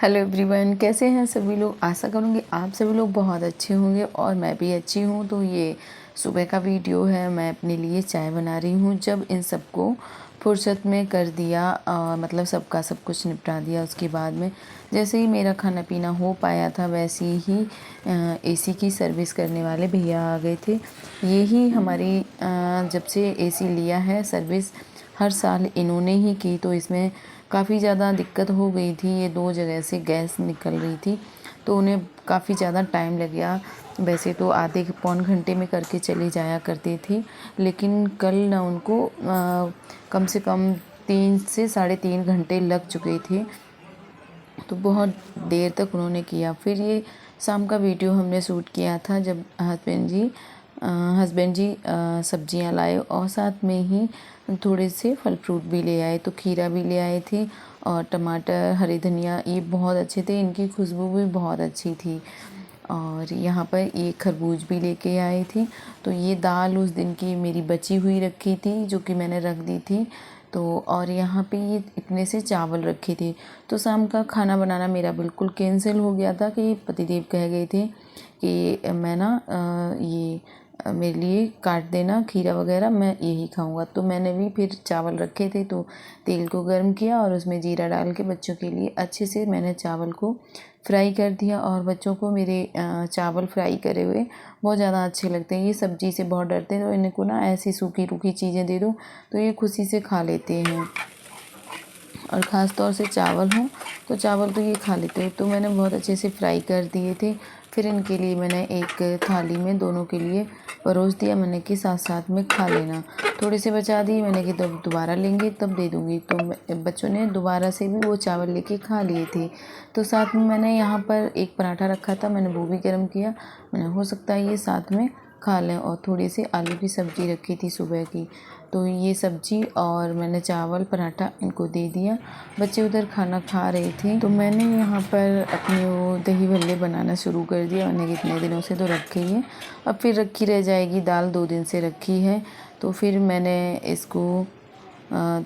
Hello everyone, कैसे हैं सभी लोग। आशा करूँगी आप सभी लोग बहुत अच्छे होंगे और मैं भी अच्छी हूँ। तो ये सुबह का वीडियो है। मैं अपने लिए चाय बना रही हूँ। जब इन सबको फुर्सत में कर दिया, मतलब सबका सब कुछ निपटा दिया, उसके बाद में जैसे ही मेरा खाना पीना हो पाया था वैसे ही एसी की सर्विस करने वाले भैया आ गए थे। ये ही हमारी जब से एसी लिया है सर्विस हर साल इन्होंने ही की, तो इसमें काफ़ी ज़्यादा दिक्कत हो गई थी। ये 2 जगह से गैस निकल रही थी तो उन्हें काफ़ी ज़्यादा टाइम लग गया। वैसे तो आधे पौन घंटे में करके चली जाया करती थी, लेकिन कल ना उनको कम से कम 3 से साढ़े 3 घंटे लग चुके थे। तो बहुत देर तक उन्होंने किया। फिर ये शाम का वीडियो हमने शूट किया था जब हस्बैंड जी सब्जियां लाए और साथ में ही थोड़े से फल फ्रूट भी ले आए। तो खीरा भी ले आए थे और टमाटर, हरी धनिया, ये बहुत अच्छे थे। इनकी खुशबू भी बहुत अच्छी थी। और यहाँ पर ये खरबूज भी लेके आए थे। तो ये दाल उस दिन की मेरी बची हुई रखी थी जो कि मैंने रख दी थी। तो और यहाँ पे ये इतने से चावल रखे थे। तो शाम का खाना बनाना मेरा बिल्कुल कैंसिल हो गया था कि पतिदेव कह गए थे कि मैं ना मेरे लिए काट देना खीरा वगैरह, मैं यही खाऊंगा। तो मैंने भी फिर चावल रखे थे तो तेल को गर्म किया और उसमें जीरा डाल के बच्चों के लिए अच्छे से मैंने चावल को फ्राई कर दिया। और बच्चों को मेरे चावल फ्राई करे हुए बहुत ज़्यादा अच्छे लगते हैं। ये सब्ज़ी से बहुत डरते हैं, तो इन्हें को ना ऐसी सूखी रूखी चीज़ें दे दो तो ये खुशी से खा लेते हैं। और ख़ास तौर से चावल हों तो चावल तो ये खा लेते हैं। तो मैंने बहुत अच्छे से फ्राई कर दिए थे। फिर इनके लिए मैंने एक थाली में दोनों के लिए परोस दिया। मैंने कि साथ साथ में खा लेना। थोड़े से बचा दिए, मैंने कि तब दोबारा लेंगे तब दे दूँगी। तो बच्चों ने दोबारा से भी वो चावल लेके खा लिए थे। तो साथ में मैंने यहाँ पर एक पराठा रखा था, मैंने वो भी गर्म किया। मैंने हो सकता है ये साथ में खा लें। और थोड़ी सी आलू की सब्ज़ी रखी थी सुबह की, तो ये सब्ज़ी और मैंने चावल पराठा इनको दे दिया। बच्चे उधर खाना खा रहे थे तो मैंने यहाँ पर अपने वो दही भल्ले बनाना शुरू कर दिया। मैंने कितने दिनों से तो रखे ही है, अब फिर रखी रह जाएगी। दाल 2 दिन से रखी है तो फिर मैंने इसको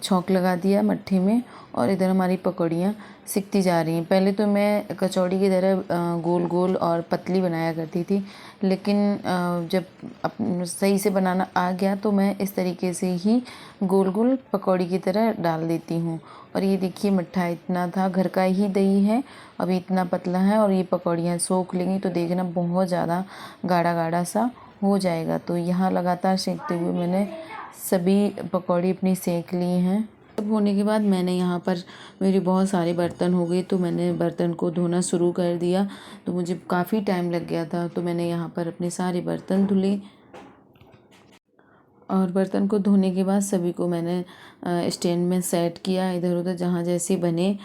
छौंक लगा दिया मट्ठे में। और इधर हमारी पकौड़ियाँ सिकती जा रही हैं। पहले तो मैं कचौड़ी की तरह गोल गोल और पतली बनाया करती थी, लेकिन जब सही से बनाना आ गया तो मैं इस तरीके से ही गोल गोल पकौड़ी की तरह डाल देती हूँ। और ये देखिए मट्ठा इतना था, घर का ही दही है, अभी इतना पतला है। और ये पकौड़ियाँ सोख लेंगी तो देखना बहुत ज़्यादा गाढ़ा गाढ़ा सा हो जाएगा। तो यहाँ लगातार सेकते हुए मैंने सभी पकौड़ी अपनी सेक ली हैं। सब होने के बाद मैंने यहाँ पर मेरे बहुत सारे बर्तन हो गए तो मैंने बर्तन को धोना शुरू कर दिया। तो मुझे काफ़ी टाइम लग गया था, तो मैंने यहाँ पर अपने सारे बर्तन धुले। और बर्तन को धोने के बाद सभी को मैंने स्टैंड में सेट किया इधर उधर जहाँ जैसे बने।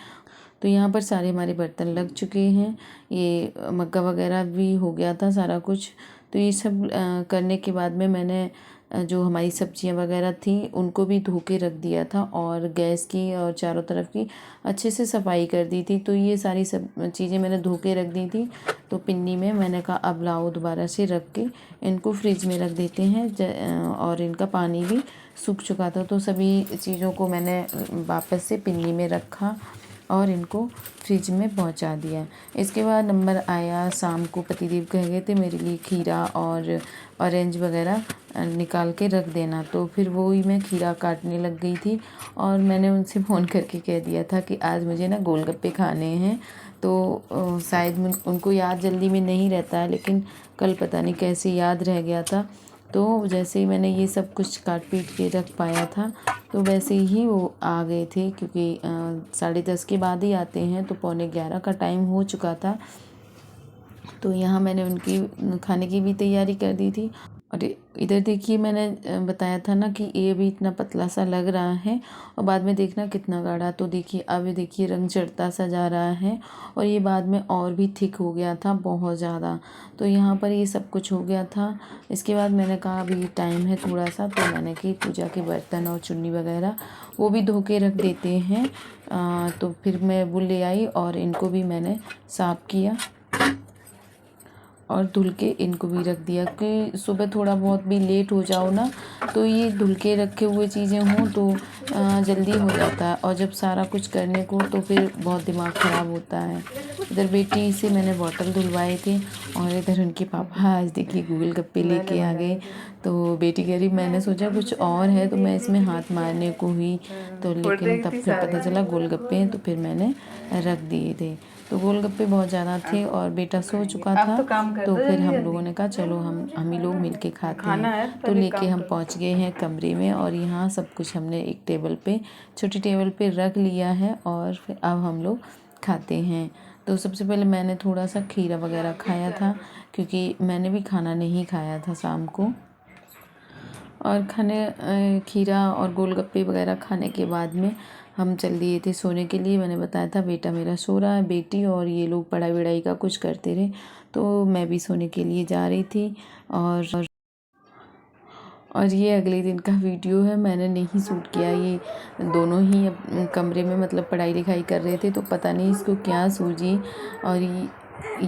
तो यहाँ पर सारे हमारे बर्तन लग चुके हैं। ये मग्गा वगैरह भी हो गया था सारा कुछ। तो ये सब करने के बाद में मैंने जो हमारी सब्जियां वगैरह थी उनको भी धो के रख दिया था और गैस की और चारों तरफ की अच्छे से सफाई कर दी थी। तो ये सारी सब चीज़ें मैंने धो के रख दी थी। तो पिन्नी में मैंने कहा अब लाओ दोबारा से रख के इनको फ्रिज में रख देते हैं। और इनका पानी भी सूख चुका था तो सभी चीज़ों को मैंने वापस से पिन्नी में रखा और इनको फ्रिज में पहुंचा दिया। इसके बाद नंबर आया शाम को, पतिदेव कह गए थे मेरे लिए खीरा और ऑरेंज वगैरह निकाल के रख देना। तो फिर वो ही मैं खीरा काटने लग गई थी और मैंने उनसे फ़ोन करके कह दिया था कि आज मुझे ना गोलगप्पे खाने हैं। तो शायद उनको याद जल्दी में नहीं रहता है, लेकिन कल पता नहीं कैसे याद रह गया था। तो जैसे ही मैंने ये सब कुछ काट पीट के रख पाया था तो वैसे ही वो आ गए थे, क्योंकि 10:30 के बाद ही आते हैं। तो 11:15 का टाइम हो चुका था। तो यहाँ मैंने उनकी खाने की भी तैयारी कर दी थी। और इधर देखिए मैंने बताया था ना कि ये भी इतना पतला सा लग रहा है और बाद में देखना कितना गाढ़ा। तो देखिए अब ये देखिए रंग चढ़ता सा जा रहा है और ये बाद में और भी थिक हो गया था बहुत ज़्यादा। तो यहाँ पर ये सब कुछ हो गया था। इसके बाद मैंने कहा अभी टाइम है थोड़ा सा, तो मैंने कि पूजा के बर्तन और चुन्नी वगैरह वो भी धो के रख देते हैं। तो फिर मैं वो ले आई और इनको भी मैंने साफ़ किया। और धुल के इनको भी रख दिया कि सुबह थोड़ा बहुत भी लेट हो जाओ ना तो ये धुल के रखे हुए चीज़ें हों तो जल्दी हो जाता है, और जब सारा कुछ करने को तो फिर बहुत दिमाग ख़राब होता है। इधर बेटी से मैंने बॉटल धुलवाए थे और इधर उनके पापा आज देखिए गोलगप्पे लेके आ गए। तो बेटी कह रही मैंने सोचा कुछ और है तो मैं इसमें हाथ मारने को हुई, तो लेकिन तब फिर पता चला गोलगप्पे हैं, तो फिर मैंने रख दिए थे। तो गोलगप्पे बहुत ज़्यादा थे और बेटा सो चुका था, तो फिर हम लोगों ने कहा चलो हम ही लोग मिलके खाते हैं। तो लेके हम पहुंच गए हैं कमरे में और यहाँ सब कुछ हमने एक टेबल पे, छोटी टेबल पे रख लिया है और फिर अब हम लोग खाते हैं। तो सबसे पहले मैंने थोड़ा सा खीरा वगैरह खाया था क्योंकि मैंने भी खाना नहीं खाया था शाम को। और खीरा और गोलगप्पे वगैरह खाने के बाद में हम चल दिए थे सोने के लिए। मैंने बताया था बेटा मेरा सो रहा है, बेटी और ये लोग पढ़ाई वढ़ाई का कुछ करते रहे, तो मैं भी सोने के लिए जा रही थी। और ये अगले दिन का वीडियो है, मैंने नहीं शूट किया। ये दोनों ही कमरे में मतलब पढ़ाई लिखाई कर रहे थे, तो पता नहीं इसको क्या सूझी और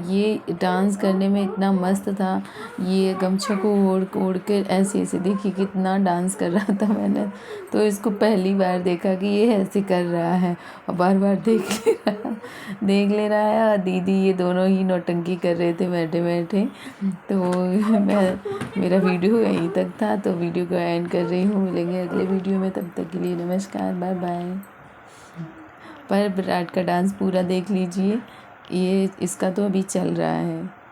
ये डांस करने में इतना मस्त था। ये गमछा को ओढ़ ओढ़ के ऐसे ऐसे देखिए कितना डांस कर रहा था। मैंने तो इसको पहली बार देखा कि ये ऐसे कर रहा है और बार बार देख ले रहा है। और दीदी ये दोनों ही नौटंकी कर रहे थे बैठे बैठे। तो मेरा वीडियो यहीं तक था, तो वीडियो को एंड कर रही हूँ। मिलेंगे अगले वीडियो में, तब तक के लिए नमस्कार, बाय बाय। पर विराट का डांस पूरा देख लीजिए, ये इसका तो अभी चल रहा है।